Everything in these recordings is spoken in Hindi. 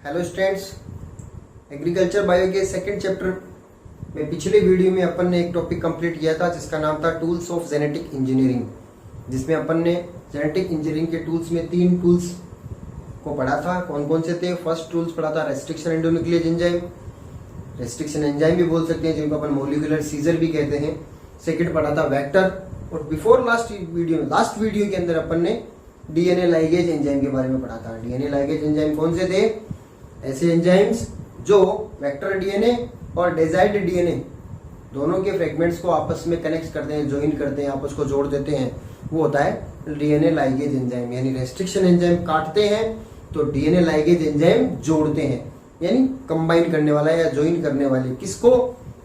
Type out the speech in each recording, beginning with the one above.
हेलो स्टूडेंट्स, एग्रीकल्चर बायो के सेकंड चैप्टर में पिछले वीडियो में अपन ने एक टॉपिक कंप्लीट किया था जिसका नाम था टूल्स ऑफ जेनेटिक इंजीनियरिंग, जिसमें अपन ने जेनेटिक इंजीनियरिंग के टूल्स में 3 टूल्स को पढ़ा था। कौन कौन से थे? फर्स्ट टूल्स पढ़ा था रेस्ट्रिक्शन एंडोन्यूक्लियेज एंजाइम, रेस्ट्रिक्शन एंजाइम भी बोल सकते हैं, जिनको अपन मॉलिक्यूलर सीजर भी कहते हैं। सेकंड पढ़ा था वेक्टर, और बिफोर लास्ट वीडियो के अंदर अपन ने डीएनए लाइगेज एंजाइम के बारे में पढ़ा था। डीएनए लाइगेज एंजाइम कौन से थे? ऐसे एंजाइम्स जो वेक्टर डीएनए और डिजायर्ड डीएनए दोनों के फ्रेगमेंट्स को आपस में कनेक्ट करते हैं, ज्वाइन करते हैं, आपस को जोड़ देते हैं, वो होता है डीएनए लाइगेज एंजाइम। यानी रेस्ट्रिक्शन एंजाइम काटते हैं तो डीएनए लाइगेज एंजाइम जोड़ते हैं, यानी कंबाइन करने वाला या ज्वाइन करने वाले। किसको?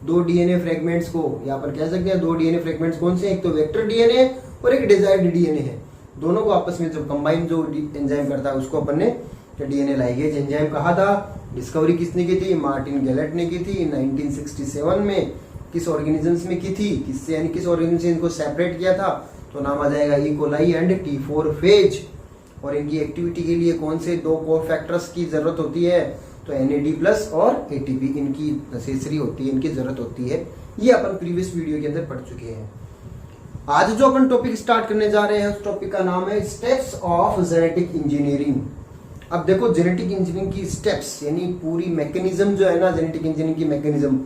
2 डीएनए फ्रेगमेंट्स को, या अपन कह सकते हैं 2 डीएनए फ्रेगमेंट्स कौन से? एक तो वेक्टर डीएनए और एक डिजायर्ड डीएनए है। दोनों को आपस में जब कंबाइन जो एंजाइम करता है उसको अपन ने डीएनए लाइगेज एंजाइम कहा था। डिस्कवरी किसने की थी? मार्टिन गैलेट ने की थी 1967 में। किस ऑर्गेनिजम्स में की थी? किससे, यानी किस ऑर्गेनिज्म से इनको सेपरेट किया था? तो नाम आ जाएगा E coli and T4 phase. और इनकी एक्टिविटी के लिए कौन से 2 कोफैक्टर्स की जरूरत होती है? तो NAD+ और ATP, इनकी नेसेसरी होती है, इनकी जरूरत होती है। ये अपन प्रीवियस वीडियो के अंदर पढ़ चुके हैं। आज जो अपन टॉपिक स्टार्ट करने जा रहे हैं उस टॉपिक का नाम है स्टेप्स ऑफ जेनेटिक इंजीनियरिंग। अब देखो, जेनेटिक इंजीनियरिंग की स्टेप्स यानी पूरी मैकेनिज्म जो है ना, जेनेटिक इंजीनियरिंग की मैकेनिज्म,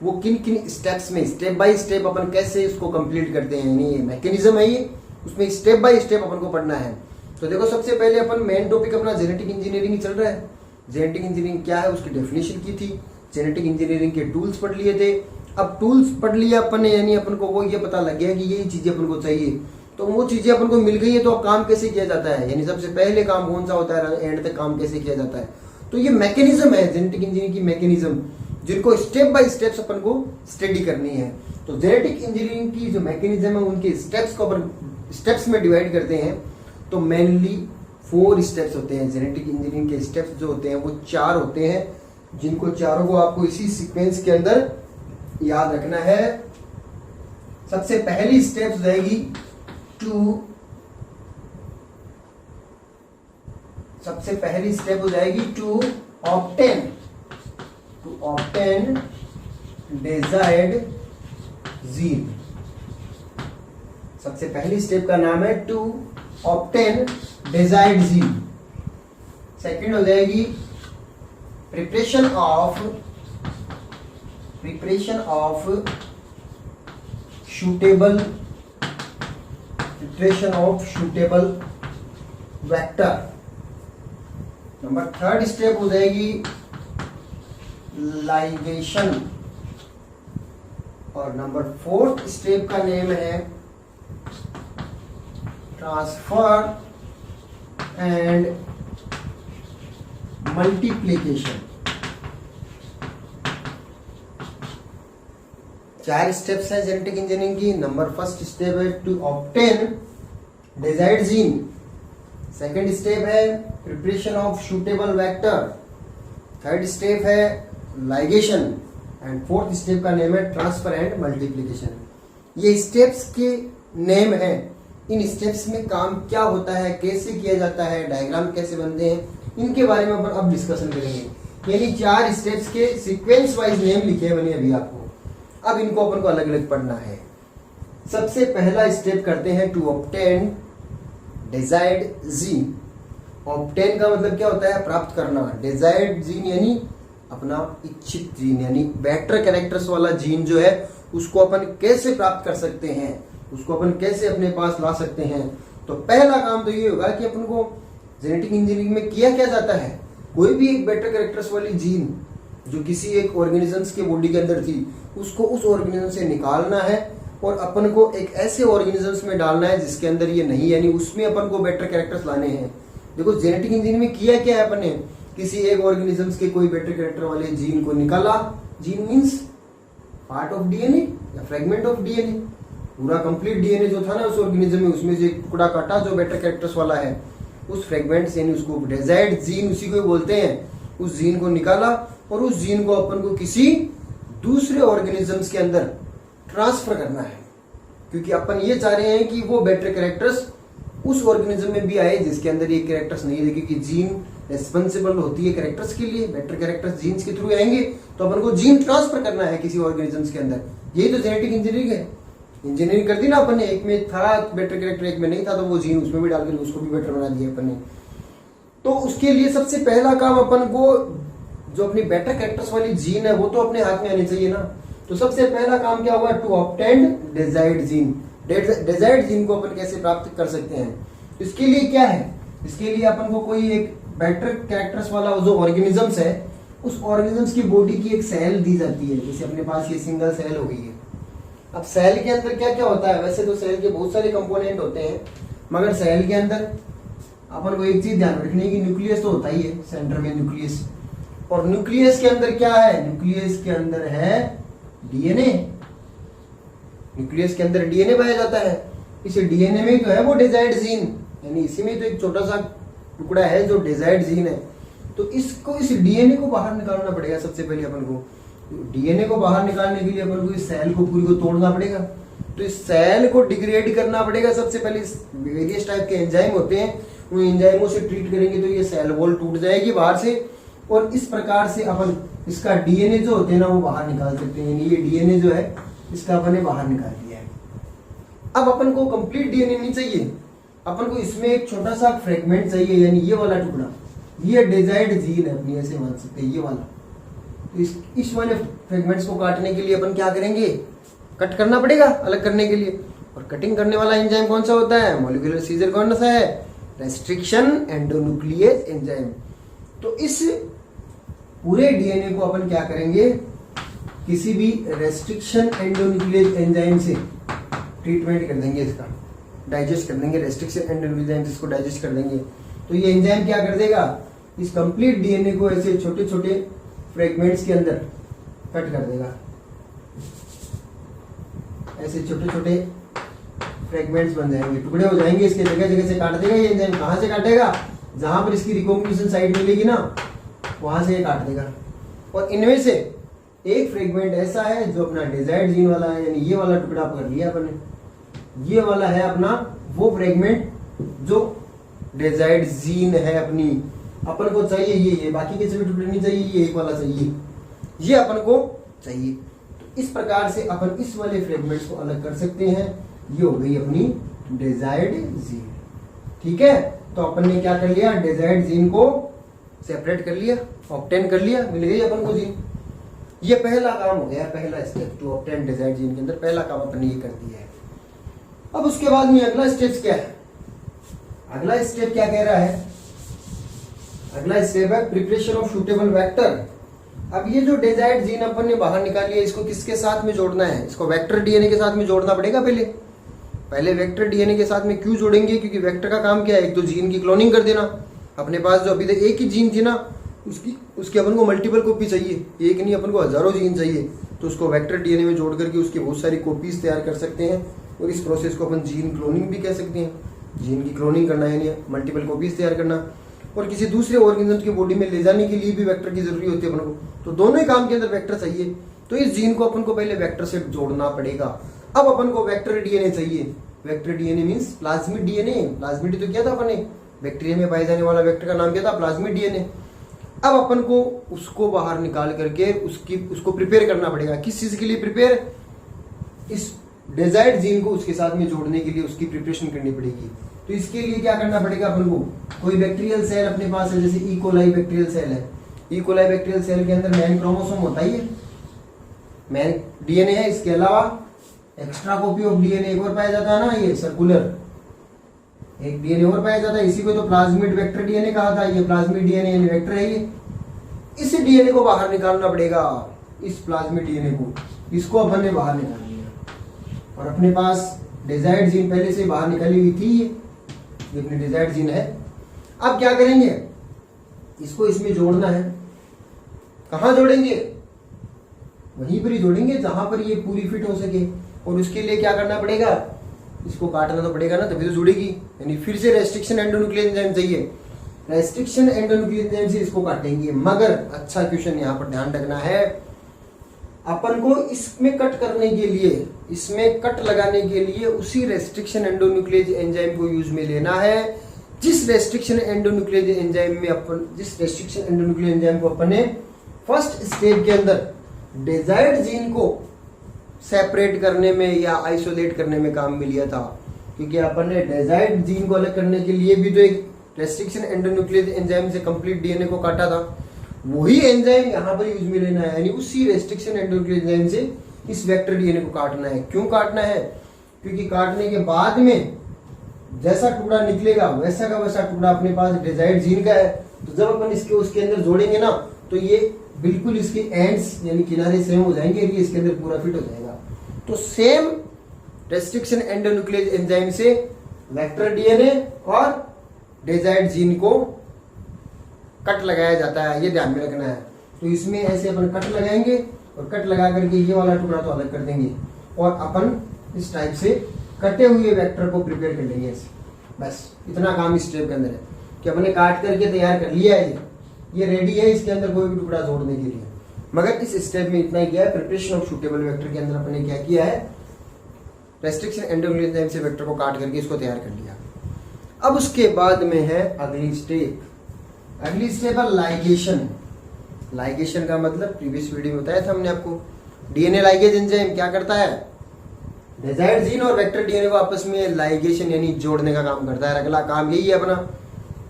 वो किन किन स्टेप्स में स्टेप बाय स्टेप अपन कैसे इसको कंप्लीट करते हैं, यानी ये मैकेनिज्म है ये, उसमें स्टेप बाय स्टेप अपन को पढ़ना है। तो देखो, सबसे पहले अपन मेन टॉपिक अपना जेनेटिक इंजीनियरिंग चल रहा है। जेनेटिक इंजीनियरिंग क्या है उसकी डेफिनेशन की थी, जेनेटिक इंजीनियरिंग के टूल्स पढ़ लिए थे। अब टूल्स पढ़ लिया अपन ने, यानी अपन को वो ये पता लग गया कि यही चीजें अपन को चाहिए, तो वो चीजें अपन को मिल गई है। तो अब काम कैसे किया जाता है, यानी सबसे पहले काम कौन सा होता है, एंड तक काम कैसे किया जाता है। तो ये मैकेनिज्म है जेनेटिक इंजीनियरिंग की मैकेनिज्म, जिनको स्टेप बाय स्टेप्स अपन को स्टडी करनी है। तो जेनेटिक इंजीनियरिंग की जो मैकेनिज्म है उनके स्टेप्स को अपन स्टेप्स में डिवाइड करते हैं। तो मेनली 4 स्टेप्स होते हैं। जेनेटिक इंजीनियरिंग के स्टेप्स जो होते हैं वो 4 होते हैं, जिनको चारों को आपको इसी सीक्वेंस के अंदर याद रखना है। सबसे पहली स्टेप रहेगी सबसे पहली स्टेप हो जाएगी टू ऑब्टेन डिजायर्ड जीन। सबसे पहली स्टेप का नाम है to obtain desired gene. Second हो जाएगी प्रिपरेशन ऑफ सूटेबल वेक्टर। नंबर 3rd स्टेप हो जाएगी लाइगेशन। और नंबर 4th स्टेप का नेम है ट्रांसफर एंड मल्टीप्लिकेशन। 4 स्टेप्स है जेनेटिक इंजीनियरिंग की। नंबर 1st स्टेप है to obtain desired gene. Second step है preparation of suitable vector. 3rd step है लाइगेशन एंड 4th स्टेप का नेम है ट्रांसफर एंड मल्टीप्लिकेशन। ये स्टेप्स के नेम है। इन स्टेप्स में काम क्या होता है, कैसे किया जाता है, डायग्राम कैसे बनते हैं, इनके बारे में अपन अब डिस्कशन करेंगे। यानी 4 स्टेप्स के सीक्वेंस वाइज नेम लिखे बने अभी आपको। अब इनको अपन को अलग अलग पढ़ना है। सबसे पहला स्टेप करते हैं to obtain desired gene. Obtain का मतलब क्या होता है? प्राप्त करना। डिजायर्ड जीन यानी अपना इच्छित जीन, यानी बेटर कैरेक्टर्स वाला जीन जो है उसको अपन कैसे प्राप्त कर सकते हैं, उसको अपन कैसे अपने पास ला सकते हैं। तो पहला काम तो ये होगा कि अपन को जेनेटिक इंजीनियरिंग में किया क्या जाता है, कोई भी एक बेटर कैरेक्टर्स वाली जीन जो किसी एक ऑर्गेनिजम्स के बॉडी के अंदर थी उसको उस ऑर्गेनिज्म से निकालना है और अपन को एक ऐसे ऑर्गेनिजम्स में डालना है जिसके अंदर ये नहीं, यानी उसमें अपन को बेटर कैरेक्टर्स लाने हैं। देखो, जेनेटिक इंजीनियरिंग में किया क्या है अपन ने, किसी एक ऑर्गेनिजम्स के कोई बेटर कैरेक्टर वाले जीन को निकाला। Gene means part of DNA या फ्रेगमेंट ऑफ डीएनए। पूरा कंप्लीट डीएनए जो था ना उस ऑर्गेनिज्म में, उसमें से एक टुकड़ा काटा जो बेटर कैरेक्टर्स वाला है, उस फ्रेगमेंट से, यानी उसको डिजायर्ड जीन उसी को बोलते हैं, उस जीन को निकाला और उस जीन को अपन को किसी दूसरे ऑर्गेनिजम्स के अंदर ट्रांसफर करना है। क्योंकि अपन ये चाह रहे हैं कि वो बेटर कैरेक्टर्स उस ऑर्गेनिज्म में भी आए जिसके अंदर ये कैरेक्टर्स नहीं है, क्योंकि जीन रेस्पॉन्सिबल होती है कैरेक्टर्स के लिए, बेटर कैरेक्टर्स जीन्स के थ्रू आएंगे, तो अपन को जीन ट्रांसफर करना है किसी ऑर्गेनिजम्स के अंदर। यही तो जेनेटिक इंजीनियरिंग है। इंजीनियरिंग कर दी ना अपन ने, एक में था बेटर कैरेक्टर, एक में नहीं था, तो वो जीन उसमें भी डाल कर उसको भी बेटर बना दिया अपन ने। तो उसके लिए सबसे पहला काम अपन को, जो अपनी बेटर कैरेक्टर्स वाली जीन है वो तो अपने हाथ में आनी चाहिए ना। तो सबसे पहला काम क्या होगा, to obtain desired gene. Desired gene को अपन कैसे प्राप्त कर सकते हैं, इसके लिए क्या है, इसके लिए अपन को कोई एक बेटर कैरेक्टर्स वाला जो ऑर्गेनिजम्स है, उस ऑर्गेनिजम्स की बॉडी की एक सेल दी जाती है। जैसे अपने पास ये सिंगल सेल हो गई है। अब सेल के अंदर क्या क्या होता है, वैसे तो सेल के बहुत सारे कंपोनेंट होते हैं, मगर सेल के अंदर अपन को एक चीज ध्यान रखनी है कि न्यूक्लियस तो होता ही है, सेंटर में न्यूक्लियस। और न्यूक्लियस के अंदर क्या है, न्यूक्लियस के अंदर है डीएनए। न्यूक्लियस के अंदर डीएनए पाया जाता है। इस डीएनए में जो है वो डिजायर्ड जीन, यानी इसी में तो एक छोटा सा टुकड़ा है जो डिजायर्ड जीन है। तो इसको, इस डीएनए को बाहर निकालना पड़ेगा सबसे पहले अपन को। डीएनए को बाहर निकालने के लिए अपन को इस सेल को पूरी को तोड़ना पड़ेगा। तो इस सेल को डिग्रेड करना पड़ेगा सबसे पहले। वेरियस टाइप के एंजाइम होते हैं, उन एंजाइमों से ट्रीट करेंगे तो ये सेल वॉल टूट जाएगी बाहर से, और इस प्रकार से अपन इसका डीएनए जो होते हैं ना वो बाहर निकाल सकते हैं। यानी ये डीएनए जो है इसका अपन ने बाहर निकाल दिया है। अब अपन को कंप्लीट डीएनए नहीं चाहिए, अपन को इसमें एक छोटा सा फ्रेगमेंट चाहिए, यानी ये वाला टुकड़ा। ये डिजायर्ड जीन है अपनी, ऐसे मान सकते हैं ये वाला। तो इस वाले फ्रेगमेंट्स को काटने के लिए अपन क्या करेंगे, कट करना पड़ेगा अलग करने के लिए। और कटिंग करने वाला एंजाइम कौन सा होता है, मॉलिक्यूलर सीजर कौन सा है, रेस्ट्रिक्शन एंडोन्यूक्लियेज एंजाइम। तो इस पूरे डीएनए को अपन क्या करेंगे, किसी भी रेस्ट्रिक्शन एंडोन्यूक्लियेज एंजाइम से ट्रीटमेंट कर देंगे, इसका डाइजेस्ट कर देंगे। रेस्ट्रिक्शन एंडोन्यूक्लियेज इसको डाइजेस्ट कर देंगे। तो ये एंजाइम क्या कर देगा, इस कंप्लीट डीएनए को ऐसे छोटे छोटे फ्रेगमेंट्स के अंदर कट कर देगा। ऐसे छोटे छोटे फ्रेगमेंट्स बन जाएंगे, टुकड़े हो जाएंगे, इसके जगह जगह से काट देगा। ये एंजाइम कहां से काटेगा, जहां पर इसकी रिकॉम्बिनेशन साइट मिलेगी ना वहां से ये काट देगा। और इनमें से एक फ्रेगमेंट ऐसा है जो अपना डिजायर्ड जीन वाला है, यानी ये वाला टुकड़ा पकड़ लिया अपन ने। ये वाला है अपना वो फ्रेगमेंट जो डिजायर्ड जीन है अपनी, अपन को चाहिए ये बाकी के सभी टुकड़े नहीं चाहिए, ये एक वाला चाहिए, ये अपन को चाहिए। तो इस प्रकार से अपन इस वाले फ्रेगमेंट्स को अलग कर सकते हैं। ये हो गई अपनी डिजायर्ड जीन। ठीक है, तो अपन ने क्या कर लिया, डिजायर्ड जीन को सेपरेट कर लिया, ऑब्टेन कर लिया, मिल गई अपन को जीन। ये पहला काम हो गया, पहला step to obtain desired gene के अंदर पहला काम अपन ने ये कर दिया है। अब उसके बाद में अगला स्टेप क्या है, अगला स्टेप क्या कह रहा है, अगला स्टेप है प्रिपरेशन ऑफ सूटेबल वेक्टर। अब ये जो डिजायर्ड जीन अपन ने बाहर निकाली है, इसको किसके साथ में जोड़ना है, इसको वेक्टर डीएनए के साथ में जोड़ना पड़ेगा। पहले वेक्टर डीएनए के साथ में क्यों जोड़ेंगे, क्योंकि वेक्टर का काम क्या है, एक तो जीन की क्लोनिंग कर देना। अपने पास जो अभी तक एक ही जीन थी ना, उसकी अपन को मल्टीपल कॉपी चाहिए, एक नहीं अपन को हजारों जीन चाहिए। तो उसको वेक्टर डीएनए में जोड़ करके उसकी बहुत सारी कॉपीज तैयार कर सकते हैं, और इस प्रोसेस को अपन जीन क्लोनिंग भी कह सकते हैं। जीन की क्लोनिंग करना यानी मल्टीपल कॉपीज तैयार करना, और किसी दूसरे ऑर्गेनिज्म की बॉडी में ले जाने के लिए भी वेक्टर की जरूरी होती है अपन को। तो दोनों ही काम के अंदर वेक्टर चाहिए। तो इस जीन को अपन को पहले वेक्टर से जोड़ना पड़ेगा। अब अपन को वेक्टर डीएनए चाहिए। Vector DNA means plasmid DNA. Plasmid तो क्या था अपन ने, बैक्टीरिया में पाए जाने वाला वेक्टर का नाम क्या था, प्लाज्मिड डीएनए। अब अपन को उसको बाहर निकाल करके उसको प्रिपेयर करना पड़ेगा। किस चीज के लिए प्रिपेयर, इस डिजायर्ड जीन को उसके साथ में जोड़ने के लिए उसकी प्रिपरेशन करनी पड़ेगी। तो इसके लिए क्या करना पड़ेगा अपन को, कोई बैक्टीरियल सेल अपने पास है, जैसे ई कोलाई बैक्टीरियल सेल है। ई कोलाई बैक्टीरियल सेल के अंदर मैन क्रोमोसोम होता ही है, मैन डीएनए है। इसके अलावा एक्स्ट्रा कॉपी ऑफ डीएनए एक और पाया जाता है ना, ये सर्कुलर एक डीएनए और पाया जाता है। इसी को तो प्लाज्मिड वेक्टर डीएनए कहा था। ये प्लाज्मिड डीएनए यानी वेक्टर है ये। इस डीएनए को बाहर निकालना पड़ेगा, इस प्लाज्मिड डीएनए को, इसको अपन ने बाहर निकाल लिया। और अपने पास डिजायर्ड जीन पहले से बाहर निकाली हुई थी, ये अपनी डिजायर्ड जीन है। अब क्या करेंगे, इसको इसमें जोड़ना है। कहां जोड़ेंगे, वहीं पर ही जोड़ेंगे जहां पर ये पूरी फिट हो सके। और उसके लिए क्या करना पड़ेगा, इसको काटना तो पड़ेगा ना, तभी तो जुड़ेगी। यानी फिर से रेस्ट्रिक्शन एंडोन्यूक्लियस एंजाइम चाहिए। रेस्ट्रिक्शन एंडोन्यूक्लियस एंजाइम से इसको काटेंगे। मगर अच्छा क्वेश्चन यहाँ पर ध्यान रखना है, अपन को इसमें कट करने के लिए, इसमें कट लगाने के लिए उसी रेस्ट्रिक्शन एंडोन्यूक्लियस एंजाइम को यूज में लेना है जिस रेस्ट्रिक्शन एंडोन्यूक्लियस एंजाइम को अपन ने फर्स्ट स्टेप के अंदर डिजायर्ड जीन को सेपरेट करने में या आइसोलेट करने में काम में लिया था, क्योंकि अपन ने डिजायर्ड जीन को अलग करने के लिए भी तो एक रेस्ट्रिक्शन एंडोन्यूक्लियस एंजाइम से कंप्लीट डीएनए को काटा था। वही एंजाइम यहाँ पर यूज में लेना है, यानी उसी रेस्ट्रिक्शन एंडोन्यूक्लियस एंजाइम से इस वेक्टर डीएनए को काटना है। क्यों काटना है? क्योंकि काटने के बाद में जैसा टुकड़ा निकलेगा वैसा का वैसा टुकड़ा अपने पास डिजायर्ड जीन का है, तो जब अपन इसके उसके अंदर जोड़ेंगे ना तो ये बिल्कुल इसके एंड्स यानी किनारे सेम हो जाएंगे, ये इसके अंदर पूरा फिट हो जाएगा। तो सेम रेस्ट्रिक्शन एंडोन्यूक्लियस एंजाइम से वेक्टर डीएनए और डिजायर्ड जीन को कट लगाया जाता है, ये ध्यान में रखना है। तो इसमें ऐसे अपन कट लगाएंगे और कट लगा करके ये वाला टुकड़ा तो अलग कर देंगे और अपन इस टाइप से कटे हुए वेक्टर को प्रिपेयर कर लेंगे ऐसे। बस इतना काम इस स्टेप के अंदर है कि अपने काट करके तैयार कर लिया है, ये रेडी है, इसके अंदर कोई भी टुकड़ा जोड़ने के लिए। मगर इस स्टेप में इतना ही किया है, प्रिपरेशन ऑफ सूटेबल वेक्टर के अंदर अपने क्या किया है, रेस्ट्रिक्शन एंडोन्यूक्लियस एंजाइम से वेक्टर को काट करके इसको तैयार कर लिया। अब उसके बाद में है अगली स्टेप। अगली स्टेप है लाइगेशन। लाइगेशन का मतलब प्रीवियस वीडियो में बताया था हमने आपको, डीएनए लाइगेज एंजाइम क्या करता है, डिजायर्ड जीन और वेक्टर डीएनए को आपस में लाइगेशन यानी जोड़ने का काम करता है। अगला काम यही है अपना,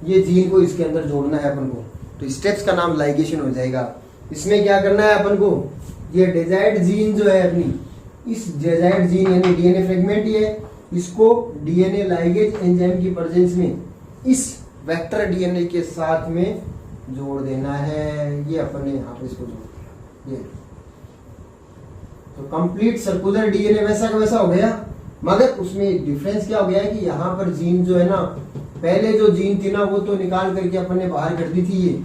ये जीन को इसके अंदर जोड़ना है अपन को, तो स्टेप्स का नाम लाइगेशन हो जाएगा। इसमें क्या करना है अपन को, ये डिजायर्ड जीन जो है अपनी, इस डिजायर्ड जीन यानी डीएनए फ्रेगमेंट ही है, इसको डीएनए लाइगेज एंजाइम की प्रेजेंस में इस वेक्टर डीएनए के साथ में जोड़ देना है। ये अपन ने यहाँ पे इसको जोड़ दिया, ये तो कंप्लीट सर्कुलर डीएनए वैसा का वैसा हो गया। मगर उसमें डिफरेंस क्या हो गया है कि यहाँ पर जीन जो है ना, पहले जो जीन थी ना वो तो निकाल करके अपन ने बाहर कर दी थी ये,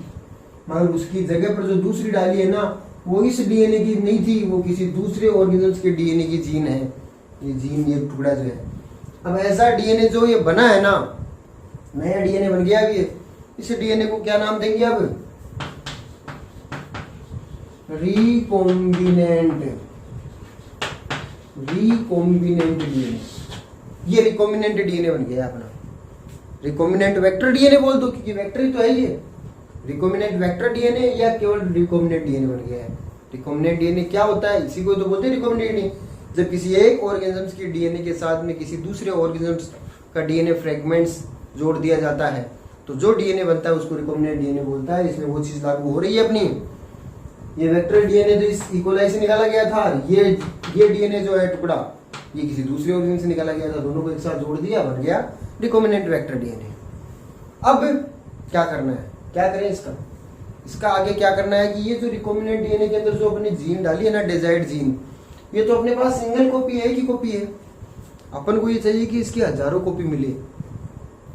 मगर उसकी जगह पर जो दूसरी डाली है ना वो इस डीएनए की नहीं थी, वो किसी दूसरे ऑर्गेनिजम्स के डीएनए की जीन है। ये जीन, ये टुकड़ा जो है, अब ऐसा डीएनए जो ये बना है ना, नया डीएनए बन गया अभी, इस डीएनए को क्या नाम देंगे अब, रिकॉम्बिनेंट डीएनए। ये रिकॉम्बिनेंट डीएनए बन गया अपना। रिकॉम्बिनेंट वेक्टर डीएनए बोल दो क्योंकि वेक्टर ही तो है ये। रिकॉम्बिनेंट वेक्टर डीएनए या केवल रिकॉम्बिनेंट डीएनए बन गया है। रिकॉम्बिनेंट डीएनए क्या होता है, इसी को तो बोलते हैं रिकॉम्बिनेंट डीएनए। जब किसी एक ऑर्गेनिजम्स के डीएनए के साथ में किसी दूसरे ऑर्गेनिजम्स का डीएनए फ्रेगमेंट्स जोड़ दिया जाता है तो जो डीएनए बनता है उसको रिकॉम्बिनेंट डीएनए बोलता है। इसमें वो चीज लागू हो रही है अपनी, ये वेक्टर डीएनए तो इस इकोलाई से निकाला गया था, ये डीएनए जो है टुकड़ा ये किसी दूसरे ऑर्गेनिज्म से निकाला गया था, दोनों को एक साथ जोड़ दिया, बन गया रिकॉम्बिनेंट वेक्टर डीएनए। अब क्या करना है, क्या करें इसका आगे क्या करना है कि ये जो रिकॉम्बिनेंट डीएनए के अंदर जो अपनी जीन डाली है ना, डिजायर्ड जीन, ये तो अपने पास सिंगल कॉपी है कि कॉपी है, अपन को ये चाहिए कि इसकी हजारों कॉपी मिले,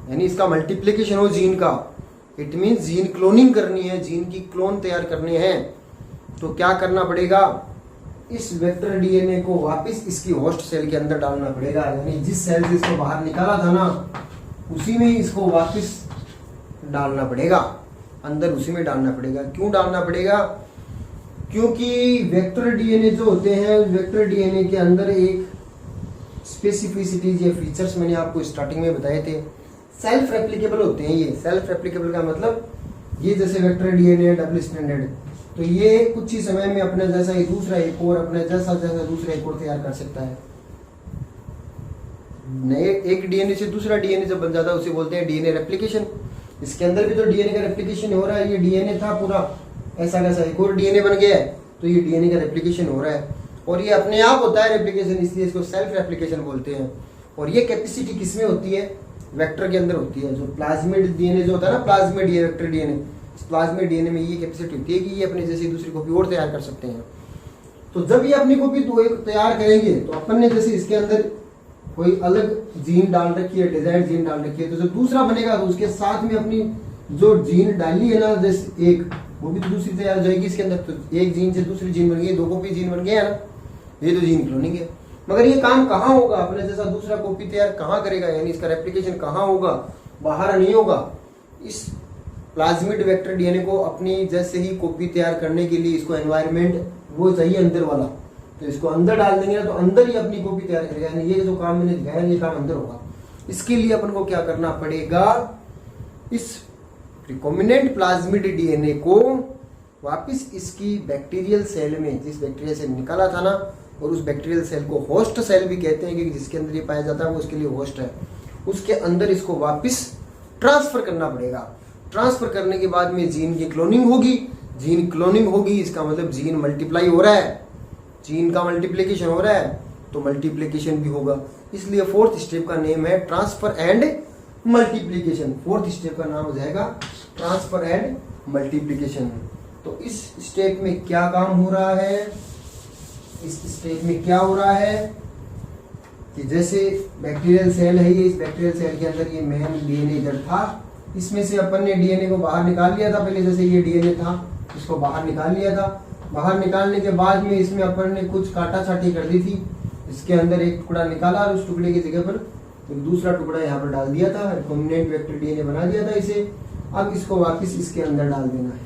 यानी इसका मल्टीप्लिकेशन हो जीन का। इट मीन जीन क्लोनिंग करनी है, जीन की क्लोन तैयार करने हैं। तो क्या करना पड़ेगा, इस वेक्टर डीएनए को वापस इसकी होस्ट सेल के अंदर डालना पड़ेगा, यानी जिस सेल से इसको बाहर निकाला था ना उसी में इसको वापस डालना पड़ेगा, अंदर उसी में डालना पड़ेगा। क्यों डालना पड़ेगा, क्योंकि वेक्टर डीएनए जो होते हैं, वेक्टर डीएनए के अंदर एक स्पेसिफिसिटीज या फीचर्स मैंने आपको स्टार्टिंग में बताए थे, सेल्फ रेप्लिकेबल होते हैं। ये सेल्फ रेप्लिकेबल का मतलब ये जैसे वेक्टर डीएनए डबल स्टैंडर्ड, तो ये कुछ ही समय में अपने जैसा ही दूसरा एक और, अपने जैसा दूसरा एक और तैयार कर सकता है। नए एक डीएनए से दूसरा डीएनए जब बन जाता है उसे बोलते हैं डीएनए रेप्लिकेशन। इसके अंदर भी तो डीएनए का रेप्लिकेशन हो रहा है। ये डीएनए था पूरा ऐसा कैसा, एक और डीएनए बन गया है तो ये डीएनए का रेप्लिकेशन हो रहा है, और ये अपने आप होता है रेप्लिकेशन, इसलिए इसको सेल्फ रेप्लिकेशन बोलते हैं। और ये कैपेसिटी किसमें होती है, वेक्टर के अंदर होती है। जो प्लाज्मिड डीएनए जो होता है ना, प्लाज्मिड ये वेक्टर डीएनए, प्लाज्मिड डीएनए में ये कैपेसिटी होती है कि ये अपने जैसी दूसरी कॉपी और तैयार कर सकते हैं। तो जब ये अपनी कॉपी दो एक तैयार करेंगे तो अपन ने जैसे इसके अंदर कोई अलग जीन डाल रखी है, डिजायर्ड जीन डाल रखी है, तो जब दूसरा बनेगा तो उसके साथ में अपनी जो जीन डाली है ना, जैसे एक, वो भी तो दूसरी तैयार हो जाएगी इसके अंदर। तो एक जीन से दूसरी जीन बन गई, दो कॉपी जीन बन गया ना, ये तो जीन क्लोनिंग है। मगर ये काम कहाँ होगा, अपने जैसा दूसरा कॉपी तैयार कहाँ करेगा, यानी इसका रेप्लिकेशन कहाँ होगा, बाहर नहीं होगा। इस प्लाज्मिड वेक्टर डीएनए को अपनी जैसे ही कॉपी तैयार करने के लिए इसको एनवायरनमेंट वो चाहिए अंदर वाला, तो इसको अंदर डाल देंगे ना तो अंदर ही अपनी कॉपी तैयार करेगा। यानी ये जो काम मैंने दिखाया ये काम अंदर होगा। इसके लिए अपन को क्या करना पड़ेगा, इस रिकॉम्बिनेंट प्लाज्मिड डीएनए को वापस इसकी बैक्टीरियल सेल में, जिस बैक्टीरिया से निकाला था ना, और उस बैक्टीरियल सेल को होस्ट सेल भी कहते हैं, क्योंकि जिसके अंदर ये पाया जाता है वो उसके लिए होस्ट है, उसके अंदर इसको वापस ट्रांसफर करना पड़ेगा। ट्रांसफर करने के बाद में जीन की क्लोनिंग होगी। जीन क्लोनिंग होगी इसका मतलब जीन मल्टीप्लाई हो रहा है, जीन का मल्टीप्लिकेशन हो रहा है, तो मल्टीप्लिकेशन भी होगा। इसलिए फोर्थ स्टेप का नेम है transfer and multiplication. Fourth step का नाम हो जाएगा ट्रांसफर एंड मल्टीप्लिकेशन। तो इस स्टेप में क्या काम हो रहा है, इस स्टेप में क्या हो रहा है कि जैसे बैक्टीरियल सेल है, ये इस बैक्टीरियल सेल के अंदर ये मेन डीएनए इधर था, इसमें से अपन ने डीएनए को बाहर निकाल लिया था। पहले जैसे ये डीएनए था इसको बाहर निकाल लिया था। बाहर निकालने के बाद में इसमें अपन ने कुछ काटा छाटी कर दी थी, इसके अंदर एक टुकड़ा निकाला और उस टुकड़े की जगह पर एक दूसरा टुकड़ा यहाँ पर डाल दिया था, रिकॉम्बिनेंट वेक्टर डीएनए बना दिया था इसे। अब इसको वापस इसके अंदर डाल देना है,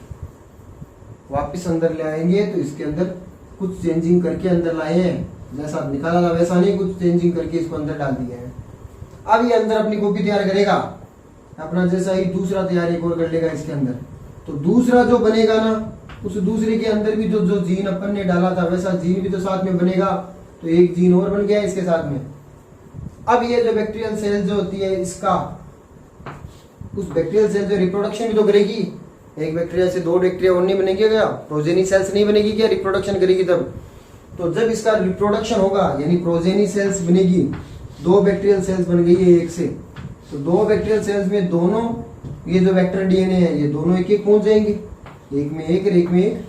वापस अंदर ले आएंगे तो इसके अंदर कुछ चेंजिंग करके अंदर लाए हैं, जैसा निकाला था वैसा नहीं, कुछ चेंजिंग करके इसको अंदर डाल दिया है। अब ये अंदर अपनी कॉपी तैयार करेगा अपना, जैसा ही दूसरा तैयार एक और कर लेगा इसके अंदर, तो दूसरा जो बनेगा ना, उस दूसरे के अंदर भी जो जीन अपन ने डाला था वैसा जीन भी तो साथ में बनेगा, तो एक जीन और बन गया इसके साथ में। अब ये जो बैक्टीरियल सेल जो होती है इसका, उस बैक्टीरियल सेल जो रिप्रोडक्शन भी तो करेगी, एक बैक्टीरिया से दो बैक्टीरिया और नहीं बनेगी क्या, प्रोजेनी सेल्स नहीं बनेगी क्या, रिप्रोडक्शन करेगी तब। तो जब इसका रिप्रोडक्शन होगा यानी प्रोजेनी सेल्स बनेगी, दो बैक्टीरियल सेल्स बन गई है एक से, तो दो बैक्टीरियल सेल्स में दोनों ये जो वेक्टर डीएनए है ये दोनों एक एक पहुंच जाएंगे, एक में एक और एक में एक,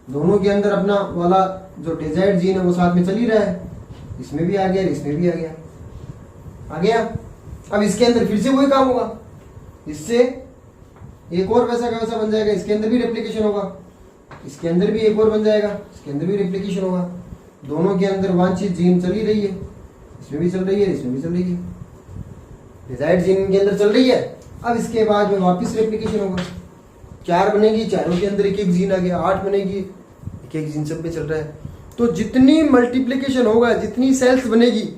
दोनों के अंदर अपना वाला जो डिजायर्ड जीन है वो साथ में चल ही रहा है, इसमें भी आ गया इसमें भी आ गया। अब इसके अंदर फिर से वही काम होगा, इससे एक और वैसा का वैसा बन जाएगा, इसके अंदर भी रेप्लिकेशन होगा, इसके अंदर भी एक और बन जाएगा, इसके अंदर भी रेप्लिकेशन होगा। दोनों के अंदर वांछित जीन चल ही रही है, इसमें भी चल रही है इसमें भी चल रही है, डिजायर्ड जीन के अंदर चल रही है। अब इसके बाद में वापस रेप्लिकेशन होगा, 4 बनेगी, चारों के अंदर एक एक जीन आ गया, 8 बनेगी, एक एक जीन सब पे चल रहा है। तो जितनी मल्टीप्लिकेशन होगा, जितनी सेल्स बनेगी,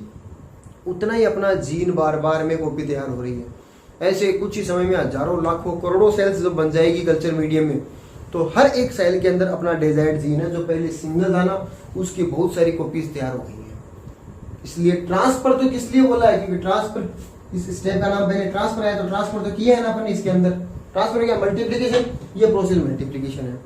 उतना ही अपना जीन बार बार में कॉपी तैयार हो रही है। ऐसे कुछ ही समय में हजारों लाखों करोड़ों सेल्स जब बन जाएगी कल्चर मीडियम में, तो हर एक सेल के अंदर अपना डिजायर्ड जीन है जो पहले सिंगल था ना, उसकी बहुत सारी कॉपीज तैयार हो गई है। इसलिए ट्रांसफर तो किस लिए बोला है, क्योंकि ट्रांसफर, इस स्टेप का नाम पहले ट्रांसफर है, तो ट्रांसफर तो किया है ना अपन इसके अंदर। ट्रांसफर क्या, मल्टीप्लिकेशन, ये प्रोसेस मल्टीप्लिकेशन है।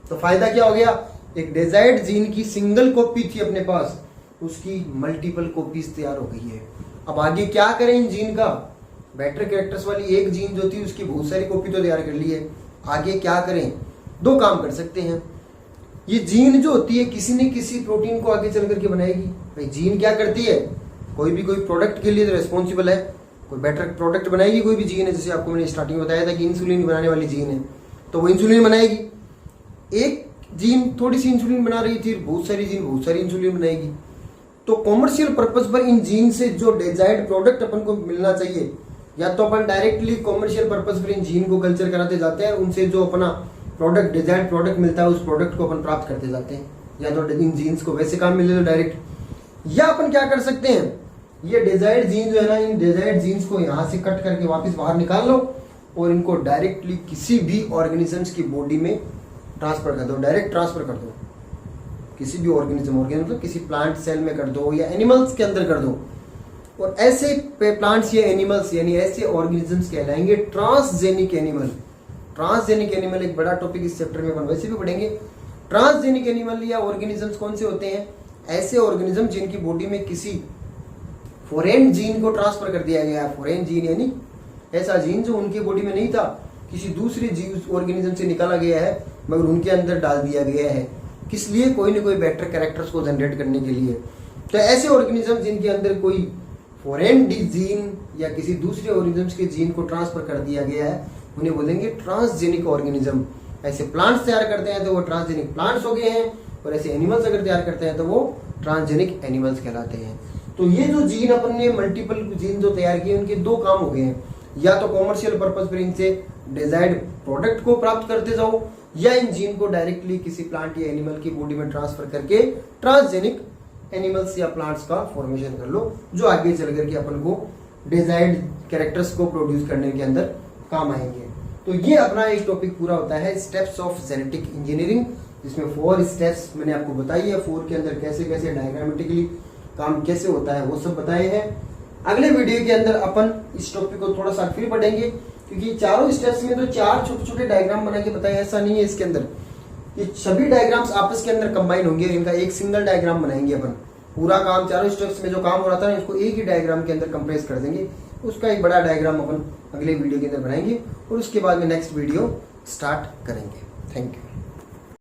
तो फायदा क्या हो गया, एक डिजायर्ड जीन की सिंगल कॉपी थी अपने पास, उसकी मल्टीपल कॉपीज तैयार हो गई है। अब आगे क्या करें इन जीन का, बेटर कैरेक्टर्स वाली एक जीन जो थी उसकी बहुत सारी कॉपी तो तैयार कर ली है, आगे क्या करें, 2 काम कर सकते हैं। ये जीन जो होती है किसी न किसी प्रोटीन को आगे चल करके बनाएगी। भाई जीन क्या करती है, कोई भी कोई प्रोडक्ट के लिए तो रेस्पॉन्सिबल है, कोई बेटर प्रोडक्ट बनाएगी कोई भी जीन है। जैसे आपको मैंने स्टार्टिंग में बताया था कि इंसुलिन बनाने वाली जीन है, तो वो इंसुलिन बनाएगी। एक जीन थोड़ी सी इंसुलिन बना रही थी, बहुत सारी जीन बहुत सारी इंसुलिन बनाएगी। तो कॉमर्शियल पर्पज पर इन जीन से जो डिजायर्ड प्रोडक्ट अपन को मिलना चाहिए, या तो अपन डायरेक्टली कॉमर्शियल पर्पज पर इन जीन को कल्चर कराते जाते हैं, उनसे जो अपना प्रोडक्ट डिजायर्ड प्रोडक्ट मिलता है उस प्रोडक्ट को अपन प्राप्त करते जाते हैं, या तो इन जीन्स को वैसे काम मिले तो डायरेक्ट, या अपन क्या कर सकते हैं, ये डिजायर्ड जीन जो है ना, इन डिजायर्ड जीन्स को यहाँ से कट करके वापस बाहर निकाल लो और इनको डायरेक्टली किसी भी ऑर्गेनिजम्स की बॉडी में ट्रांसफर कर दो, डायरेक्ट ट्रांसफर कर दो किसी भी ऑर्गेनिज्म मतलब किसी प्लांट सेल में कर दो या एनिमल्स के अंदर कर दो। और ऐसे प्लांट्स या एनिमल्स यानी ऐसे ऑर्गेनिजम्स कहलाएंगे ट्रांसजेनिक एनिमल। ट्रांसजेनिक एनिमल एक बड़ा टॉपिक इस चैप्टर में अपन वैसे भी पढ़ेंगे। ट्रांसजेनिक एनिमल या ऑर्गेनिजम्स कौन से होते हैं, ऐसे ऑर्गेनिज्म जिनकी बॉडी में किसी फॉरेन जीन को ट्रांसफर कर दिया गया है। फॉरेन जीन यानी ऐसा जीन जो उनकी बॉडी में नहीं था, किसी दूसरे जीव ऑर्गेनिज्म से निकाला गया है मगर उनके अंदर डाल दिया गया है, किस लिए, कोई ना कोई बेटर कैरेक्टर्स को जनरेट करने के लिए। तो ऐसे ऑर्गेनिज्म जिनके अंदर कोई फॉरेन जीन या किसी दूसरे ऑर्गेनिज्म के जीन को ट्रांसफर कर दिया गया है, उन्हें बोलेंगे ट्रांसजेनिक ऑर्गेनिज्म। ऐसे प्लांट्स तैयार करते हैं तो वो ट्रांसजेनिक प्लांट्स हो गए हैं, और ऐसे एनिमल्स अगर तैयार करते हैं तो वो ट्रांसजेनिक एनिमल्स कहलाते हैं। तो ये जो जीन अपन ने मल्टीपल जीन जो तैयार किए उनके 2 काम हो गए हैं, या तो कॉमर्शियल पर्पज पर इनसे डिजायर्ड प्रोडक्ट को प्राप्त करते जाओ, या इन जीन को डायरेक्टली किसी प्लांट या एनिमल की बॉडी में ट्रांसफर करके ट्रांसजेनिक एनिमल्स या प्लांट्स का फॉर्मेशन कर लो, जो आगे चल करके अपन को डिजायर्ड कैरेक्टर्स को प्रोड्यूस करने के अंदर काम आएंगे। तो ये अपना एक टॉपिक पूरा होता है स्टेप्स ऑफ जेनेटिक इंजीनियरिंग, जिसमें 4 स्टेप्स मैंने आपको बताई है। 4 के अंदर कैसे कैसे डायग्रामेटिकली काम कैसे होता है वो सब बताए हैं। अगले वीडियो के अंदर अपन इस टॉपिक को थोड़ा सा फिर पढ़ेंगे, क्योंकि चारों स्टेप्स में तो 4 छोटे छोटे डायग्राम बना के बताए, ऐसा नहीं है इसके अंदर। ये सभी डायग्राम्स आपस के अंदर कंबाइन होंगे, इनका एक सिंगल डायग्राम बनाएंगे अपन। पूरा काम चारों स्टेप्स में जो काम हो रहा था ना, इसको एक ही डायग्राम के अंदर कंप्रेस कर देंगे। उसका एक बड़ा डायग्राम अपन अगले वीडियो के अंदर बनाएंगे और उसके बाद में नेक्स्ट वीडियो स्टार्ट करेंगे। Thank you.